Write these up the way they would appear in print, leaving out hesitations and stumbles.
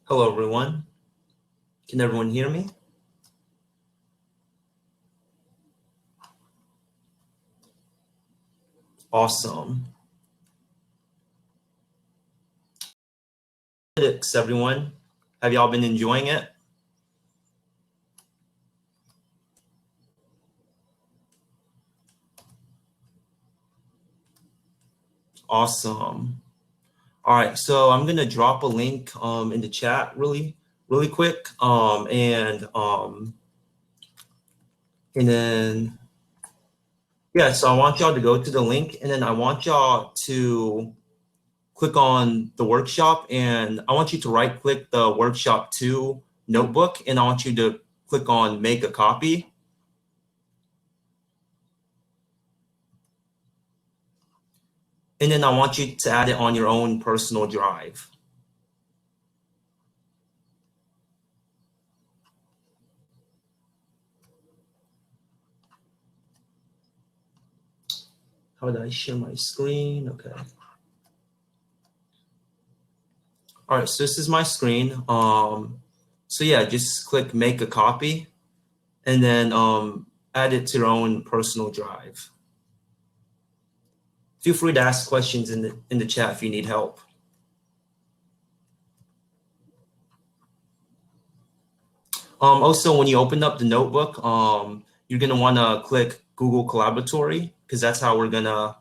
Hello, everyone. Can everyone hear me? Awesome. Hacklytics, everyone. Have y'all been enjoying it? Awesome. All right, so I'm gonna drop a link in the chat really quick. And then yeah, so I want y'all to go to the link, and then I want y'all to click on the workshop, and I want you to right click the workshop 2 notebook, and I want you to click on make a copy. And then I want you to add it on your own personal drive. How did I share my screen? Okay. All right, so this is my screen. So yeah, just click make a copy, and then add it to your own personal drive. Feel free to ask questions in the chat if you need help. Also, when you open up the notebook, you're gonna want to click Google Collaboratory, because that's how we're gonna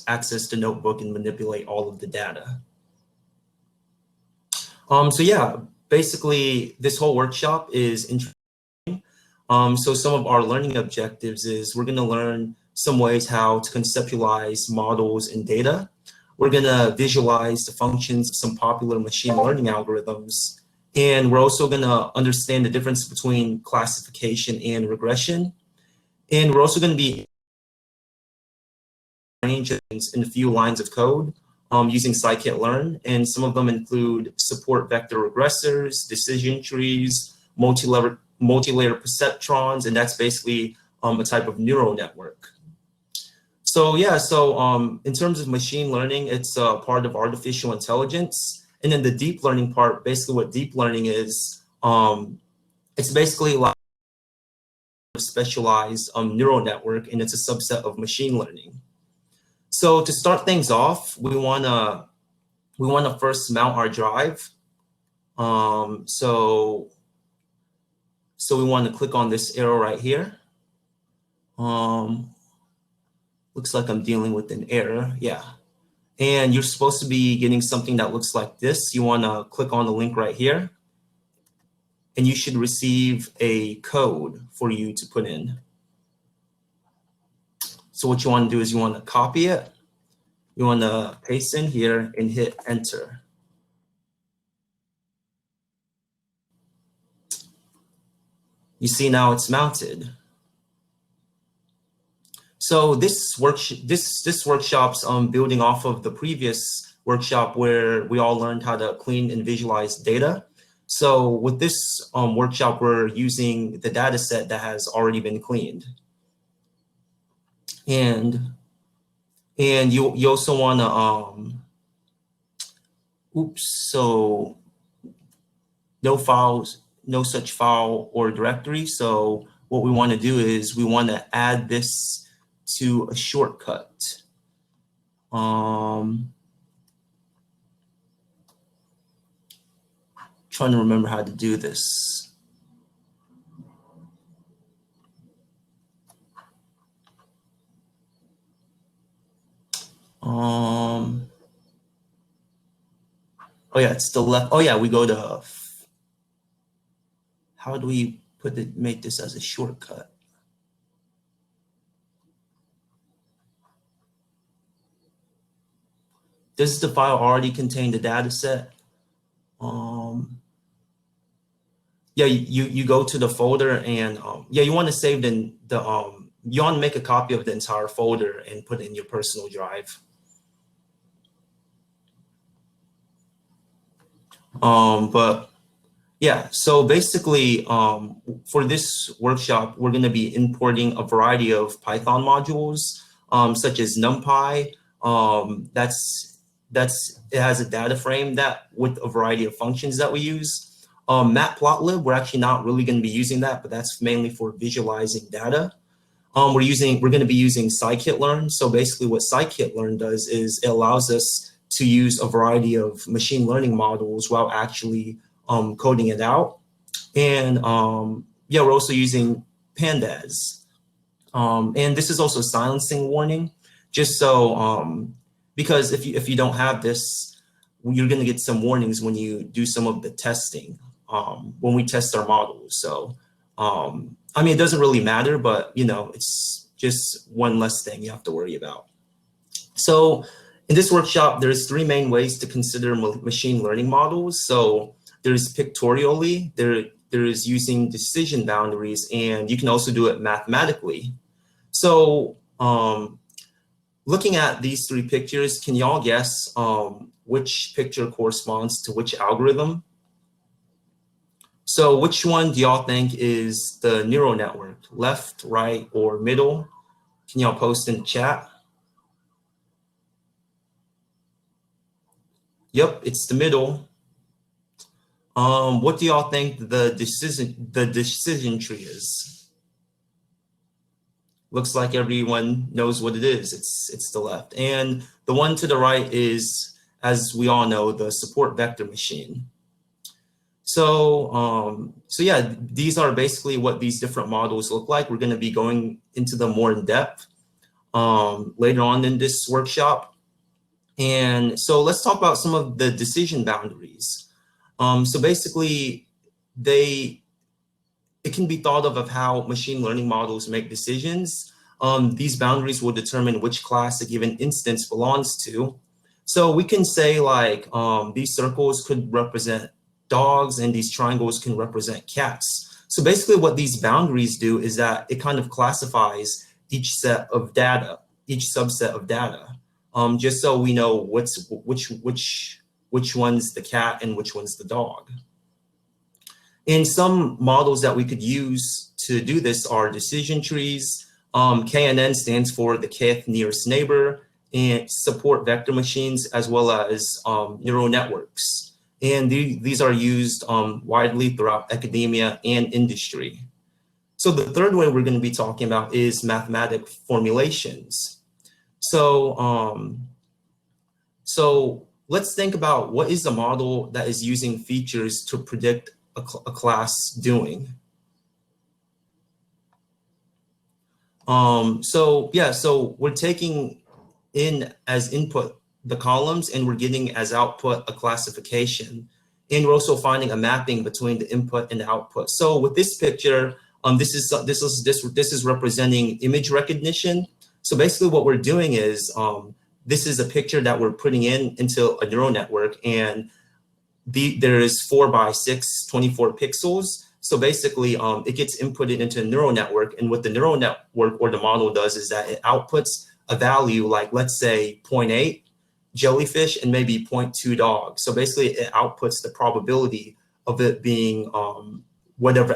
access the notebook and manipulate all of the data. So yeah, basically this whole workshop is interesting. So some of our learning objectives is we're going to learn some ways how to conceptualize models and data. We're going to visualize the functions of some popular machine learning algorithms. And we're also going to understand the difference between classification and regression. And we're also going to be in a few lines of code using scikit-learn. And some of them include support vector regressors, decision trees, multi-layer perceptrons, and that's basically a type of neural network. So yeah, so in terms of machine learning, it's a part of artificial intelligence. And then the deep learning part, basically what deep learning is, it's basically like a specialized neural network, and it's a subset of machine learning. So to start things off, we wanna first mount our drive. So we want to click on this arrow right here. Looks like I'm dealing with an error. Yeah. And you're supposed to be getting something that looks like this. You want to click on the link right here, and you should receive a code for you to put in. So what you want to do is you want to copy it. You want to paste in here and hit enter. You see now it's mounted. So this workshop's building off of the previous workshop where we all learned how to clean and visualize data. So with this workshop, we're using the data set that has already been cleaned. And you also want to, so no files, no such file or directory. So what we want to do is we want to add this to a shortcut. Trying to remember how to do this. Oh yeah, it's the left. Oh yeah, we go to, how do we make this as a shortcut? Does the file already contain the data set? Yeah, you go to the folder, and yeah, you want to save you want to make a copy of the entire folder and put it in your personal drive. But yeah, so basically for this workshop, we're going to be importing a variety of Python modules, such as NumPy. That's it has a data frame that with a variety of functions that we use. Matplotlib, we're actually not really going to be using that, but that's mainly for visualizing data. We're going to be using scikit-learn. So basically what scikit-learn does is it allows us to use a variety of machine learning models while actually coding it out. And yeah, we're also using pandas. And this is also a silencing warning, just so, because if you don't have this, you're going to get some warnings when you do some of the testing, when we test our models. So, I mean, it doesn't really matter, but, you know, it's just one less thing you have to worry about. So in this workshop, there's 3 main ways to consider machine learning models. So there's pictorially, there is using decision boundaries, and you can also do it mathematically. So looking at these 3 pictures, can y'all guess which picture corresponds to which algorithm? So which one do y'all think is the neural network, left, right, or middle? Can y'all post in the chat? Yep, it's the middle. What do y'all think the decision tree is? Looks like everyone knows what it is. It's the left. And the one to the right is, as we all know, the support vector machine. So, so yeah, these are basically what these different models look like. We're going to be going into them more in depth later on in this workshop. And so let's talk about some of the decision boundaries. So basically, it can be thought of how machine learning models make decisions. These boundaries will determine which class a given instance belongs to. So we can say like these circles could represent dogs and these triangles can represent cats. So basically what these boundaries do is that it kind of classifies each set of data, each subset of data, just so we know which one's the cat and which one's the dog. And some models that we could use to do this are decision trees. KNN stands for the kth nearest neighbor, and support vector machines, as well as neural networks. And these are used widely throughout academia and industry. So the third way we're going to be talking about is mathematic formulations. So, so let's think about what is a model that is using features to predict a class doing. So yeah, so we're taking in as input the columns and we're getting as output a classification. And we're also finding a mapping between the input and the output. So with this picture, this is representing image recognition. So basically what we're doing is this is a picture that we're putting into a neural network, and there is 4 by 6, 24 pixels. So basically it gets inputted into a neural network, and what the neural network or the model does is that it outputs a value like, let's say 0.8 jellyfish and maybe 0.2 dog. So basically it outputs the probability of it being whatever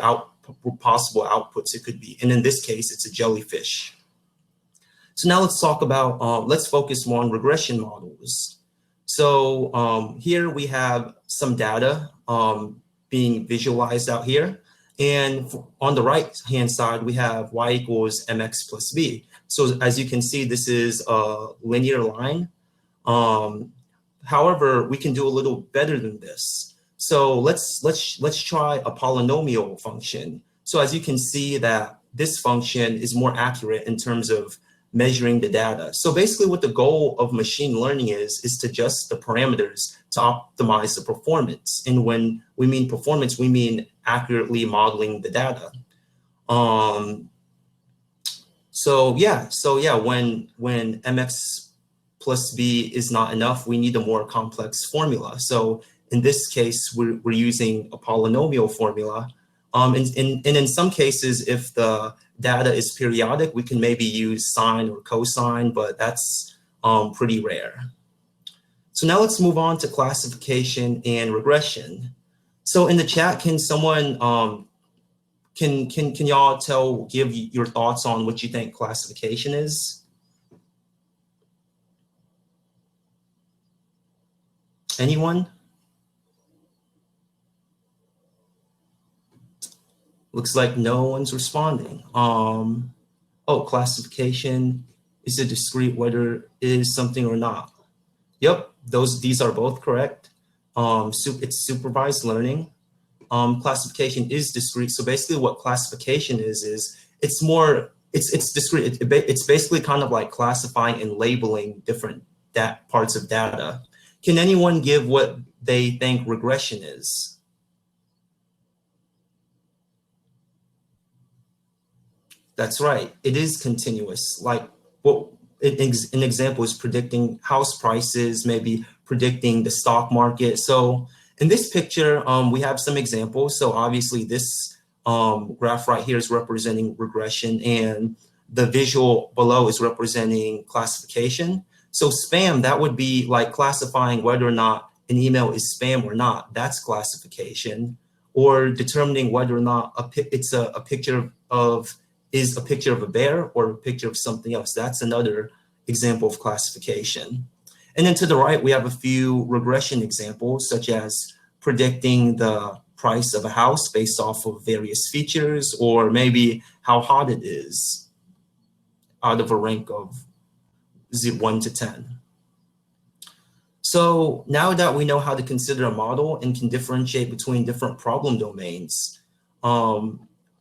possible outputs it could be. And in this case, it's a jellyfish. So now let's talk about, let's focus more on regression models. So here we have some data being visualized out here. And on the right-hand side, we have y equals mx plus b. So as you can see, this is a linear line. However, we can do a little better than this. So let's try a polynomial function. So as you can see that this function is more accurate in terms of measuring the data. So basically what the goal of machine learning is to adjust the parameters to optimize the performance. And when we mean performance, we mean accurately modeling the data. So yeah, when mx plus b is not enough, we need a more complex formula. So in this case, we're using a polynomial formula. And in some cases, if the data is periodic, we can maybe use sine or cosine, but that's pretty rare. So now let's move on to classification and regression. So in the chat, can someone, can y'all give your thoughts on what you think classification is? Anyone? Looks like no one's responding. Oh, classification is a discrete whether it is something or not. Yep, these are both correct. It's supervised learning. Classification is discrete. So basically what classification is it's more, it's discrete. It's basically kind of like classifying and labeling different parts of data. Can anyone give what they think regression is? That's right. It is continuous. Like what an example is predicting house prices, maybe predicting the stock market. So in this picture, we have some examples. So obviously this graph right here is representing regression, and the visual below is representing classification. So spam, that would be like classifying whether or not an email is spam or not. That's classification. Or determining whether or not it's a picture of is a picture of a bear or a picture of something else. That's another example of classification. And then to the right, we have a few regression examples, such as predicting the price of a house based off of various features, or maybe how hot it is out of a rank of 1 to 10. So now that we know how to consider a model and can differentiate between different problem domains,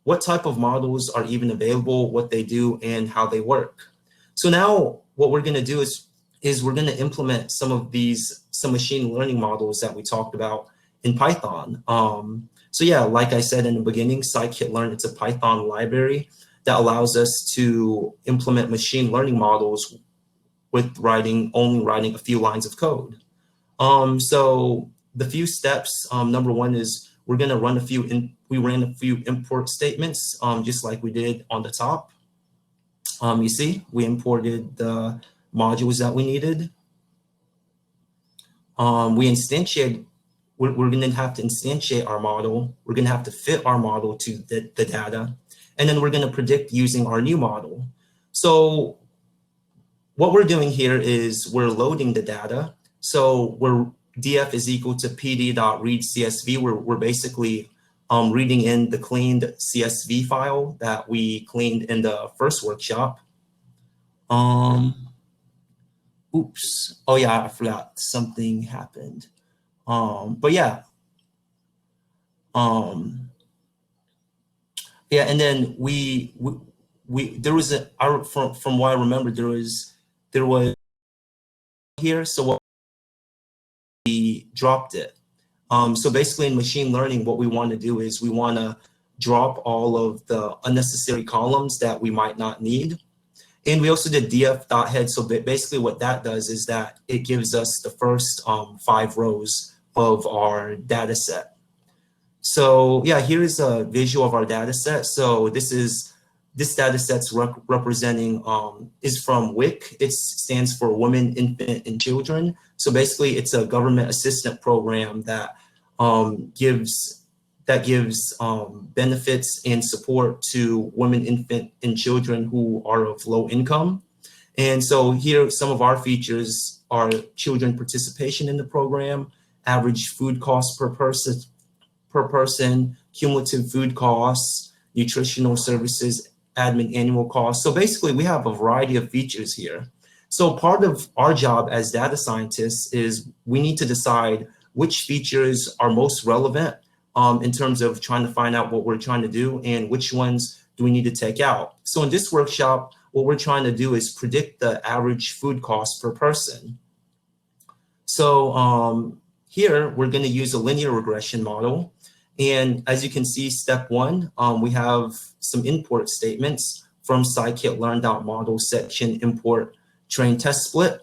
what type of models are even available, what they do, and how they work. So now what we're going to do is we're going to implement some machine learning models that we talked about in Python. So yeah, like I said in the beginning, scikit-learn, it's a Python library that allows us to implement machine learning models with only writing a few lines of code. So the few steps, number one is we're going to run we ran a few import statements, just like we did on the top. You see, we imported the modules that we needed. We're going to have to instantiate our model. We're going to have to fit our model to the data. And then we're going to predict using our new model. So what we're doing here is we're loading the data. So df is equal to pd.read_csv. We're basically reading in the cleaned CSV file that we cleaned in the first workshop. Oops. Oh yeah, I forgot something happened. But yeah. Yeah, and then there was from what I remember, there was here. So what we dropped it. So basically in machine learning, what we want to do is we want to drop all of the unnecessary columns that we might not need. And we also did df.head. So basically what that does is that it gives us the first 5 rows of our data set. So yeah, here is a visual of our data set. So this data set's representing is from WIC. It stands for Women, Infant, and Children. So basically, it's a government assistance program that gives benefits and support to women, infant, and children who are of low income. And so here, some of our features are children participation in the program, average food costs per person, cumulative food costs, nutritional services, admin annual costs. So basically, we have a variety of features here. So part of our job as data scientists is we need to decide which features are most relevant in terms of trying to find out what we're trying to do and which ones do we need to take out. So in this workshop, what we're trying to do is predict the average food cost per person. So here, we're going to use a linear regression model. And as you can see, step 1, we have some import statements from scikit-learn.model section import train test split.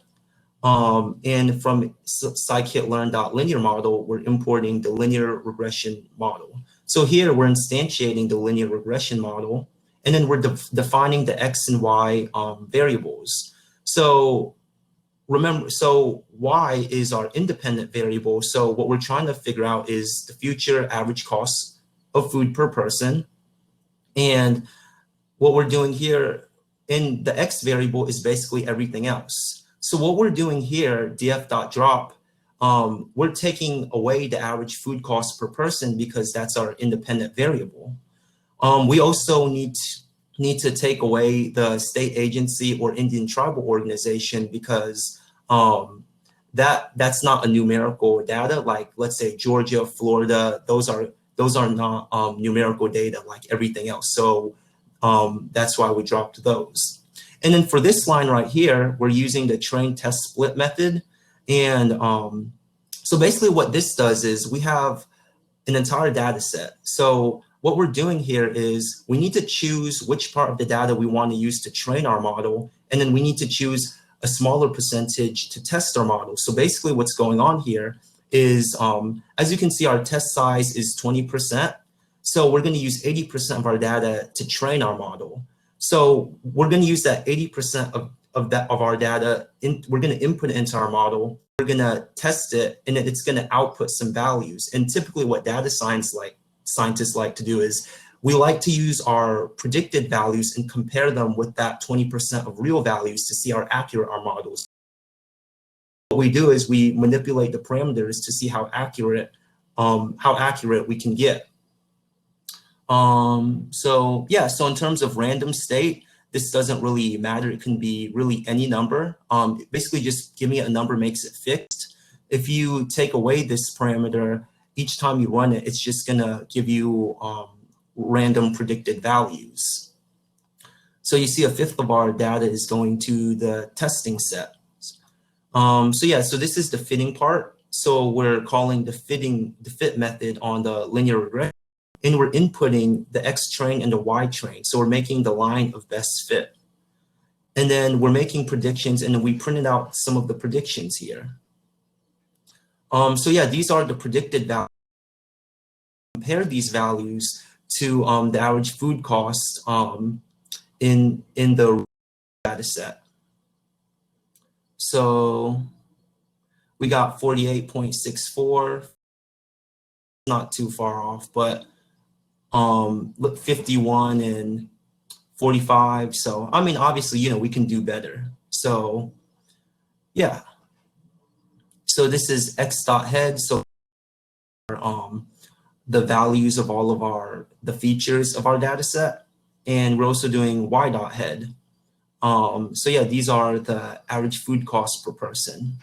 And from scikit-learn.linear model, we're importing the linear regression model. So here we're instantiating the linear regression model, and then we're defining the X and Y variables. So remember, so Y is our independent variable. So what we're trying to figure out is the future average cost of food per person. And what we're doing here in the X variable is basically everything else. So what we're doing here, df.drop, we're taking away the average food cost per person because that's our independent variable. We also need to take away the state agency or Indian tribal organization because that's not a numerical data. Like, let's say Georgia, Florida, those are not numerical data like everything else. So that's why we dropped those. And then for this line right here, we're using the train test split method. And so basically what this does is we have an entire data set. So what we're doing here is we need to choose which part of the data we want to use to train our model. And then we need to choose a smaller percentage to test our model. So basically what's going on here is, as you can see, our test size is 20%. So we're going to use 80% of our data to train our model. So we're going to use that 80% of our data, we're going to input it into our model. We're going to test it, and it's going to output some values. And typically what data scientists like to do is we like to use our predicted values and compare them with that 20% of real values to see how accurate our models. What we do is we manipulate the parameters to see how accurate we can get. So yeah, so in terms of random state, this doesn't really matter. It can be really any number. Basically just give me a number makes it fixed. If you take away this parameter, each time you run it, it's just gonna give you random predicted values. So you see a fifth of our data is going to the testing set. So yeah, so this is the fitting part. So we're calling the fit method on the linear regression, and we're inputting the X train and the Y train. So we're making the line of best fit. And then we're making predictions, and then we printed out some of the predictions here. So yeah, these are the predicted values. Compare these values to the average food cost in the data set. So we got 48.64, not too far off, but look, 51 and 45. So I mean, obviously, you know, we can do better. So yeah. So this is X dot head. So the values of all of the features of our data set. And we're also doing Y dot head. So yeah, these are the average food costs per person.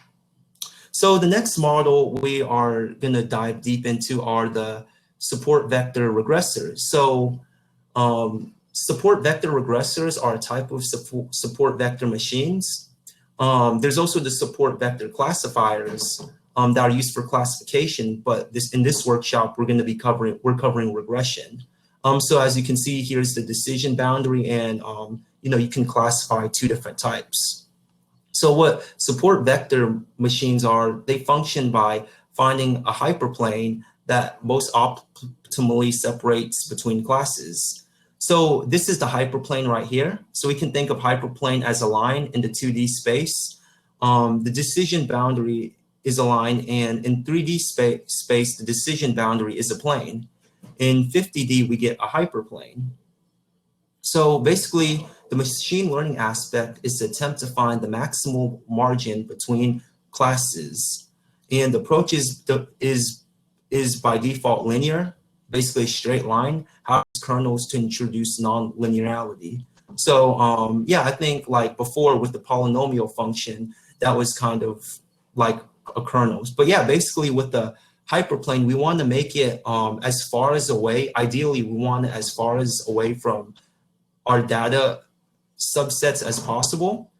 So the next model we are gonna dive deep into are the support vector regressors. So support vector regressors are a type of support vector machines. There's also the support vector classifiers that are used for classification, but in this workshop, we're covering regression. So as you can see, here's the decision boundary, and you know, you can classify two different types. So what support vector machines are, they function by finding a hyperplane that most optimally separates between classes. So this is the hyperplane right here. So we can think of hyperplane as a line in the 2D space. The decision boundary is a line, and in 3D space, the decision boundary is a plane. In 50D, we get a hyperplane. So basically, the machine learning aspect is to attempt to find the maximal margin between classes. And the approach is by default linear, basically a straight line. How kernels to introduce non-linearity. So yeah, I think like before with the polynomial function, that was kind of like a kernels. But yeah, basically with the hyperplane, we want to make it as far as away. Ideally, we want it as far as away from our data subsets as possible.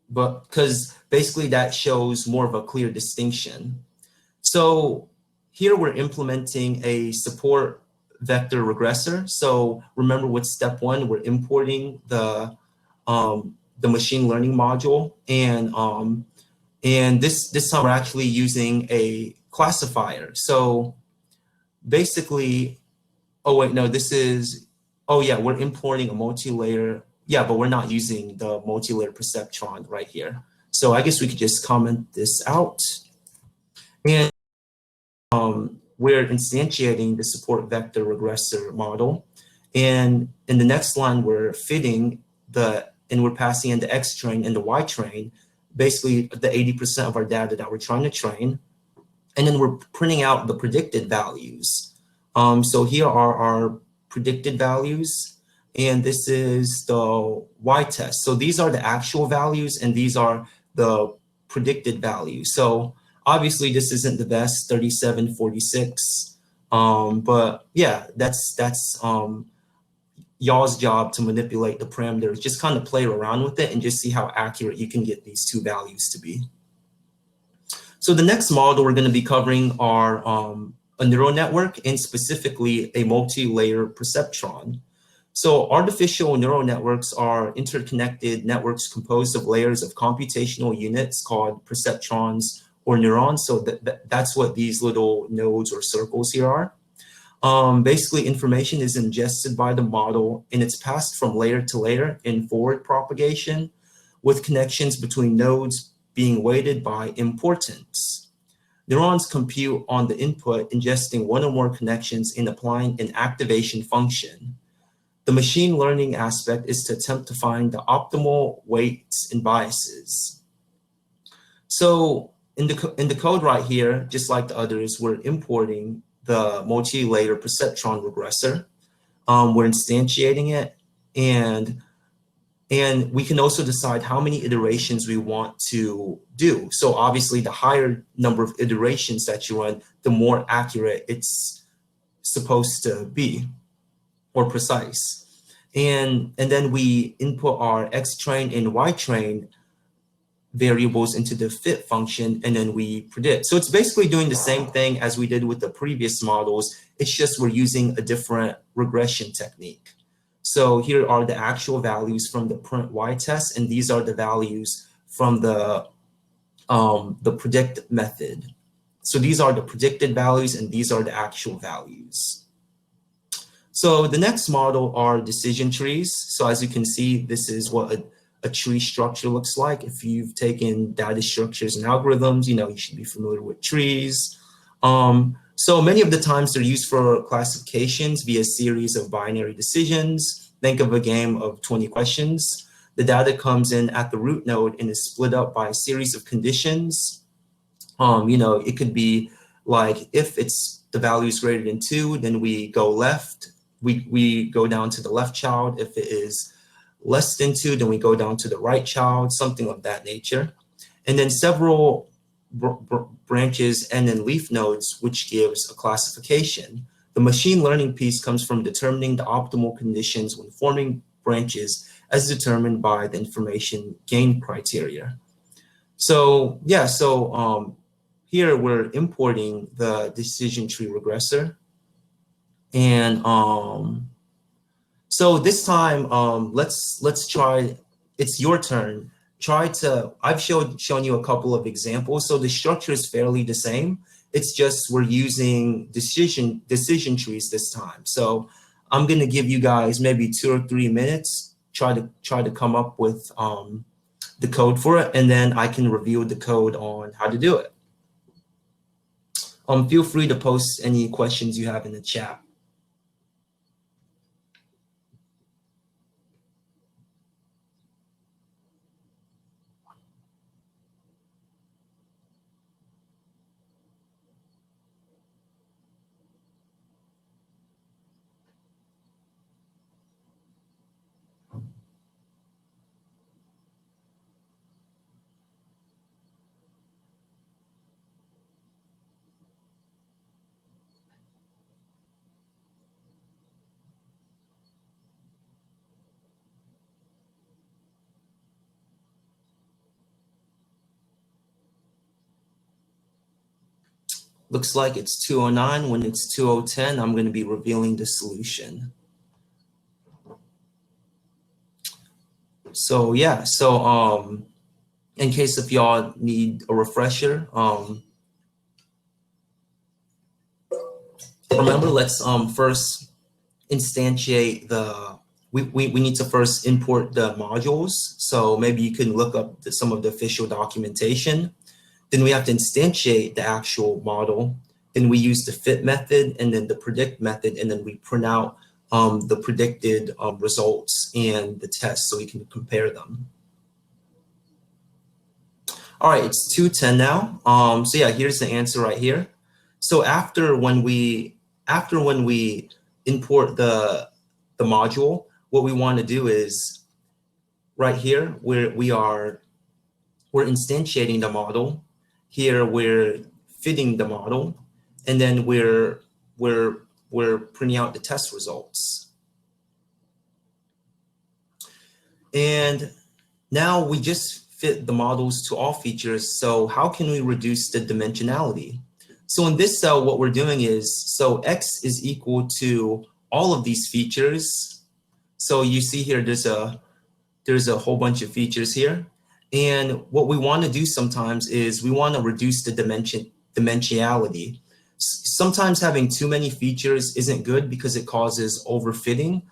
But because basically that shows more of a clear distinction. So here we're implementing a support vector regressor. So remember with step one, we're importing the machine learning module, and this time we're actually using a classifier. So basically, oh wait, no, this is, oh yeah, we're importing a multi-layer. Yeah, but we're not using the multi-layer perceptron right here. So I guess we could just comment this out. And we're instantiating the support vector regressor model. And in the next line, we're fitting and we're passing in the X train and the Y train basically the 80% of our data that we're trying to train. And then we're printing out the predicted values. So here are our predicted values, and this is the y-test. So these are the actual values, and these are the predicted values. So obviously this isn't the best, 3746, but yeah, that's y'all's job to manipulate the parameters. Just kind of play around with it and just see how accurate you can get these two values to be. So the next model we're going to be covering are a neural network, and specifically a multi-layer perceptron. So artificial neural networks are interconnected networks composed of layers of computational units called perceptrons or neurons. So that's what these little nodes or circles here are. Basically, information is ingested by the model, and it's passed from layer to layer in forward propagation, with connections between nodes being weighted by importance. Neurons compute on the input, ingesting one or more connections and applying an activation function. The machine learning aspect is to attempt to find the optimal weights and biases. So in the code right here, just like the others, we're importing the multi-layer perceptron regressor. We're instantiating it, and we can also decide how many iterations we want to do. So obviously the higher number of iterations that you run, the more accurate it's supposed to be, or precise. And then we input our X-train and Y-train variables into the fit function, and then we predict. So it's basically doing the same thing as we did with the previous models. It's just we're using a different regression technique. So here are the actual values from the print y-test, and these are the values from the predict method. So these are the predicted values, and these are the actual values. So the next model are decision trees. So as you can see, this is what a tree structure looks like. If you've taken data structures and algorithms, you should be familiar with trees. So many of the times they're used for classifications via series of binary decisions. Think of a game of 20 questions. The data comes in at the root node and is split up by a series of conditions. It could be like if the value is greater than 2, then we go left. We go down to the left child. If it is less than 2, then we go down to the right child, something of that nature. And then several branches and then leaf nodes, which gives a classification. The machine learning piece comes from determining the optimal conditions when forming branches as determined by the information gain criteria. So yeah, here we're importing the decision tree regressor. And so this time, let's try, it's your turn. I've shown you a couple of examples. So the structure is fairly the same. It's just we're using decision trees this time. So I'm gonna give you guys maybe 2 or 3 minutes, try to come up with the code for it, and then I can review the code on how to do it. Feel free to post any questions you have in the chat. Looks like it's 2:09. When it's 2:10, I'm going to be revealing the solution. So yeah, in case if y'all need a refresher, remember, let's first instantiate we need to first import the modules. So maybe you can look up some of the official documentation. Then we have to instantiate the actual model. Then we use the fit method and then the predict method, and then we print out the predicted results and the test so we can compare them. All right, it's 2:10 now. So yeah, here's the answer right here. So after when we import the module, what we want to do is right here where we're instantiating the model. Here we're fitting the model, and then we're printing out the test results. And now we just fit the models to all features. So how can we reduce the dimensionality? So in this cell, what we're doing is, so X is equal to all of these features. So you see here, there's a whole bunch of features here. And what we want to do sometimes is we want to reduce the dimensionality. Sometimes having too many features isn't good because it causes overfitting.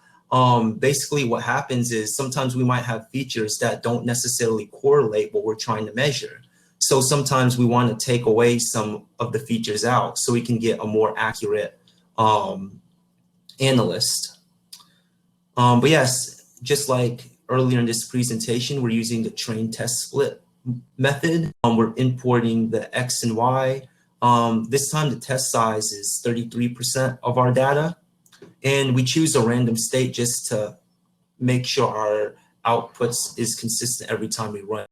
Basically what happens is sometimes we might have features that don't necessarily correlate what we're trying to measure. So sometimes we want to take away some of the features out so we can get a more accurate analyst. But yes, just like earlier in this presentation, we're using the train test split method. We're importing the X and Y. This time the test size is 33% of our data. And we choose a random state just to make sure our outputs is consistent every time we run.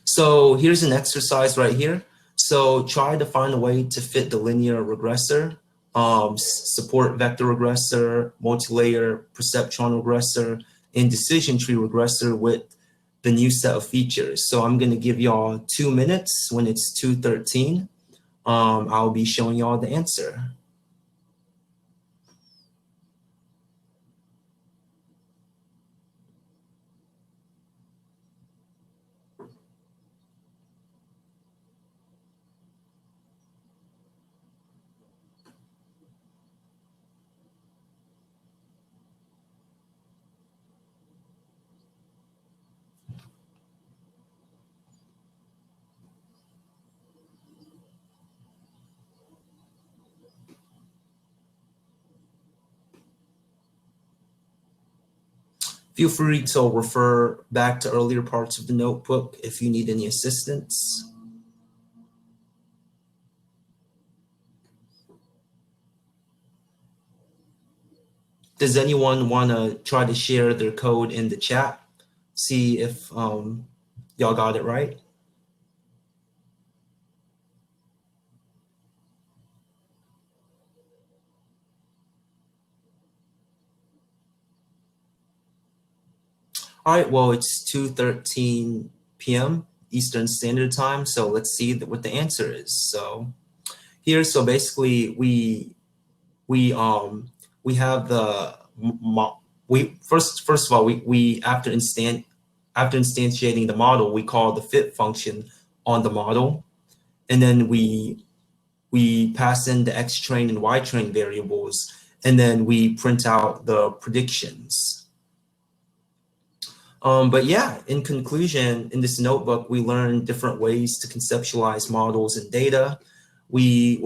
So here's an exercise right here. So try to find a way to fit the linear regressor, support vector regressor, multi-layer perceptron regressor, and decision tree regressor with the new set of features. So I'm going to give y'all 2 minutes. When it's 2:13, I'll be showing y'all the answer. Feel free to refer back to earlier parts of the notebook if you need any assistance. Does anyone want to try to share their code in the chat? See if y'all got it right. All right, well, it's 2:13 p.m. Eastern Standard Time, so let's see what the answer is. So here, so basically we have the first of all we after instantiating the model, we call the fit function on the model, and then we pass in the X train and Y train variables, and then we print out the predictions. But yeah, in conclusion, in this notebook, we learned different ways to conceptualize models and data. We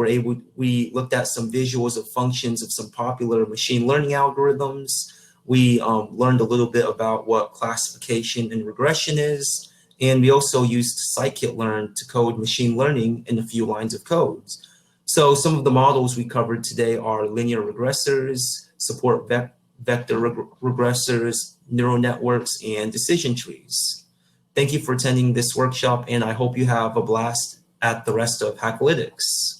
looked at some visuals of functions of some popular machine learning algorithms. We learned a little bit about what classification and regression is. And we also used scikit-learn to code machine learning in a few lines of codes. So some of the models we covered today are linear regressors, support vector regressors, neural networks, and decision trees. Thank you for attending this workshop, and I hope you have a blast at the rest of Hacklytics.